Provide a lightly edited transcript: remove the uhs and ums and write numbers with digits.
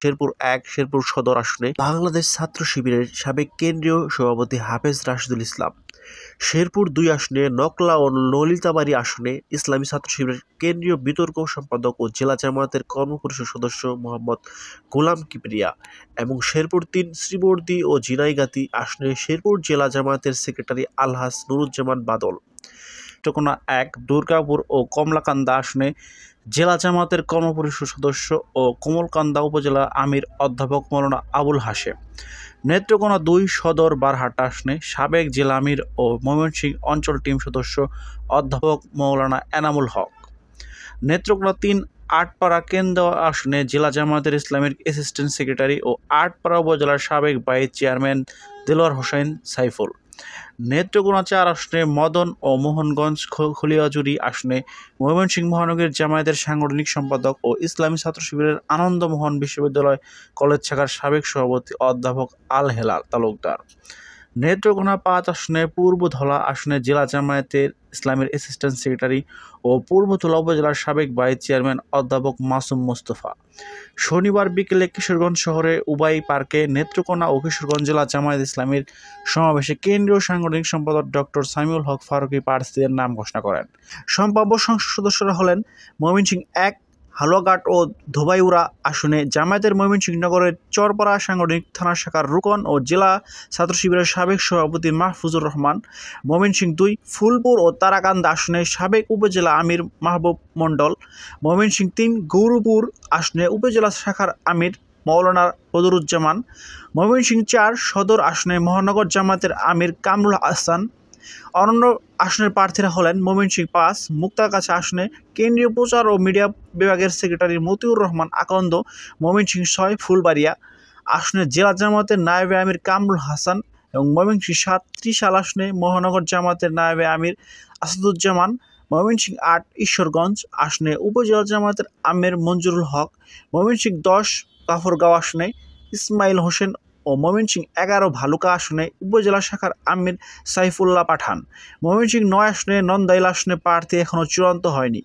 শেরপুর ১ শেরপুর সদর আসনে বাংলাদেশ ছাত্র শিবিরের সাবেক কেন্দ্রীয় সভাপতি হাফেজ রাশিদুল ইসলাম। শেরপুর ২ আসনে নকলা ও ললিতাবাড়ী আসনে ইসলামী ছাত্র শিবিরের কেন্দ্রীয় বিতর্ক সম্পাদক ও জেলা জামায়াতের কর্মপরিষদ সদস্য মোহাম্মদ গোলাম কিবরিয়া এবং শেরপুর ৩ শ্রীবর্দী ও ঝিনাইগাতী আসনে শেরপুর জেলা জামায়াতের সেক্রেটারি আলহাজ নুরুজ্জামান বাদল। নেত্রকোনা ১ দুর্গাপুর ও কমলাকান্দা আসনে জেলা জামায়াতের কর্মপরিষদ সদস্য ও কোমলকান্দা উপজেলা আমির অধ্যাপক মৌলানা আবুল হাশেম। নেত্রকোনা ২ সদর বারহাট্টা আসনে সাবেক জেলা আমির ও ময়মনসিংহ অঞ্চল টিম সদস্য অধ্যাপক মৌলানা এনামুল হক। নেত্রকোনা ৩ আটপাড়া কেন্দ্র আসনে জেলা জামায়াতের ইসলামের অ্যাসিস্ট্যান্ট সেক্রেটারি ও আটপাড়া উপজেলার সাবেক ভাইস চেয়ারম্যান দেলোয়ার হোসেন সাইফুল। নেত্রকোনা ৪ আসনে মদন ও মোহনগঞ্জ খলিয়াজুরি আসনে ময়মনসিংহ মহানগর জামায়াতের সাংগঠনিক সম্পাদক ও ইসলামী ছাত্র শিবিরের আনন্দমোহন বিশ্ববিদ্যালয় কলেজ শাখার সাবেক সভাপতি অধ্যাপক আল হেলাল তালুকদার। নেত্রকোনা ৫ আসনে পূর্বধলা আসনে জেলা জামায়াতের ইসলামের অ্যাসিস্ট্যান্ট সেক্রেটারি ও পূর্বধলা উপজেলার সাবেক ভাইস চেয়ারম্যান অধ্যাপক মাসুম মোস্তফা। শনিবার বিকেলে কিশোরগঞ্জ শহরে উবাই পার্কে নেত্রকোনা ও কিশোরগঞ্জ জেলা জামায়াত ইসলামীর সমাবেশে কেন্দ্রীয় সাংগঠনিক সম্পাদক ডক্টর সামিউল হক ফারুকী প্রার্থীদের নাম ঘোষণা করেন। সম্ভাব্য সংসদ সদস্যরা হলেন ময়মনসিংহ ১ হালুয়াঘাট ও ধোবাইউড়া আসনে জামায়াতের ময়মনসিংহ নগরের চরপাড়া সাংগঠনিক থানা শাখার রুকন ও জেলা ছাত্র শিবিরের সাবেক সভাপতি মাহফুজুর রহমান। ময়মনসিংহ ২ ফুলপুর ও তারাকান্দা আসনে সাবেক উপজেলা আমির মাহবুব মণ্ডল। ময়মনসিংহ ৩ গৌরপুর আসনে উপজেলা শাখার আমির মৌলানা বদরুজ্জামান। ময়মনসিংহ ৪ সদর আসনে মহানগর জামায়াতের আমির কামরুল আহসান। অন্যান্য আসনের প্রার্থীরা হলেন ময়মনসিংহ ৫ মুক্তাগাছা আসনে কেন্দ্রীয় প্রচার ও মিডিয়া বিভাগের সেক্রেটারি মতিউর রহমান আকন্দ। ময়মনসিংহ ৬ ফুলবাড়িয়া আসনে জেলা জামায়াতের নায়েবে আমির কামরুল হাসান এবং ময়মনসিংহ ৭ ত্রিশাল আসনে মহানগর জামায়াতের নায়েবে আমির আসাদুজ্জামান। ময়মনসিংহ ৮ ঈশ্বরগঞ্জ আসনে উপজেলা জামায়াতের আমির মঞ্জুরুল হক। ময়মনসিংহ ১০ গাফরগাঁও আসনে ইসমাইল হোসেন ও ময়মনসিংহ ১১ ভালুকা আসনে উপজেলা শাখার আমির সাইফুল্লাহ পাঠান। ময়মনসিংহ ৯ আসনে নন্দাইল আসনে প্রার্থী এখনও চূড়ান্ত হয়নি।